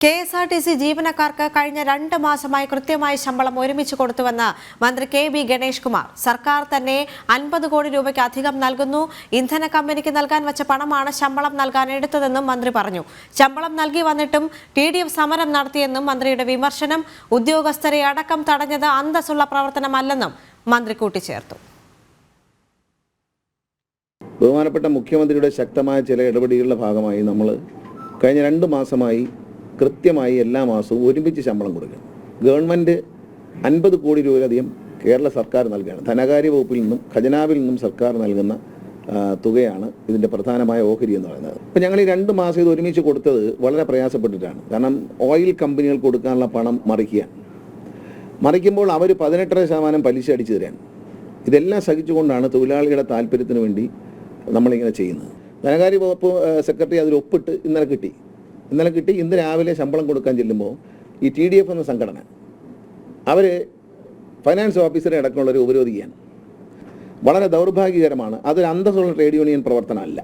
KSRTC ജീവനക്കാർക്ക് കഴിഞ്ഞ 2 മാസമായി കൃത്യമായി ശമ്പളം ഒരുമിച്ച് കൊടുത്തുവെന്ന് മന്ത്രി KB ഗണേഷ് കുമാർ. സർക്കാർ തന്നെ 50 കോടി രൂപയ്ക്ക് അധികം നൽകുന്നു. ഇന്ധന കമ്പനിക്ക് നൽകാൻ വെച്ച പണമാണ് ശമ്പളം നൽകാൻ എടുത്തതെന്നും മന്ത്രി പറഞ്ഞു. ശമ്പളം നൽകി വന്നിട്ടും TDF സമരം നടത്തിയെന്നും മന്ത്രിയുടെ വിമർശനം. ഉദ്യോഗസ്ഥരെ അടക്കം തടഞ്ഞത് അന്തസ്സുള്ള പ്രവർത്തനമല്ലെന്നും മന്ത്രി കൂട്ടിച്ചേർത്തു. ബഹുമാനപ്പെട്ട മുഖ്യമന്ത്രിയുടെ ശക്തമായ ചില ഇടപെടലുകളുടെ ഭാഗമായി നമ്മൾ കഴിഞ്ഞ 2 മാസമായി കൃത്യമായി എല്ലാ മാസവും ഒരുമിച്ച് ശമ്പളം കൊടുക്കണം. ഗവൺമെൻറ് 50 കോടി രൂപയിലധികം കേരള സർക്കാർ നൽകുകയാണ്. ധനകാര്യ വകുപ്പിൽ നിന്നും ഖജനാവിൽ നിന്നും സർക്കാർ നൽകുന്ന തുകയാണ് ഇതിൻ്റെ പ്രധാനമായ ഓഹരി എന്ന് പറയുന്നത്. അപ്പോൾ ഞങ്ങൾ ഈ 2 മാസം ഇത് ഒരുമിച്ച് കൊടുത്തത് വളരെ പ്രയാസപ്പെട്ടിട്ടാണ്. കാരണം ഓയിൽ കമ്പനികൾ കൊടുക്കാനുള്ള പണം മറിക്കുമ്പോൾ അവർ 18% പലിശ അടിച്ചു തരാൻ. ഇതെല്ലാം സഹിച്ചുകൊണ്ടാണ് തൊഴിലാളികളുടെ താല്പര്യത്തിന് വേണ്ടി നമ്മളിങ്ങനെ ചെയ്യുന്നത്. ധനകാര്യ വകുപ്പ് സെക്രട്ടറി അതിൽ ഒപ്പിട്ട് ഇന്നലെ കിട്ടി. ഇന്ന് രാവിലെ ശമ്പളം കൊടുക്കാൻ ചെല്ലുമ്പോൾ ഈ TDF എന്ന സംഘടന അവർ ഫൈനാൻസ് ഓഫീസറെ അടക്കമുള്ളവരെ ഉപരോധിക്കുകയാണ്. വളരെ ദൗർഭാഗ്യകരമാണ്. അതൊരു അന്തസ്സുള്ള ട്രേഡ് യൂണിയൻ പ്രവർത്തനമല്ല.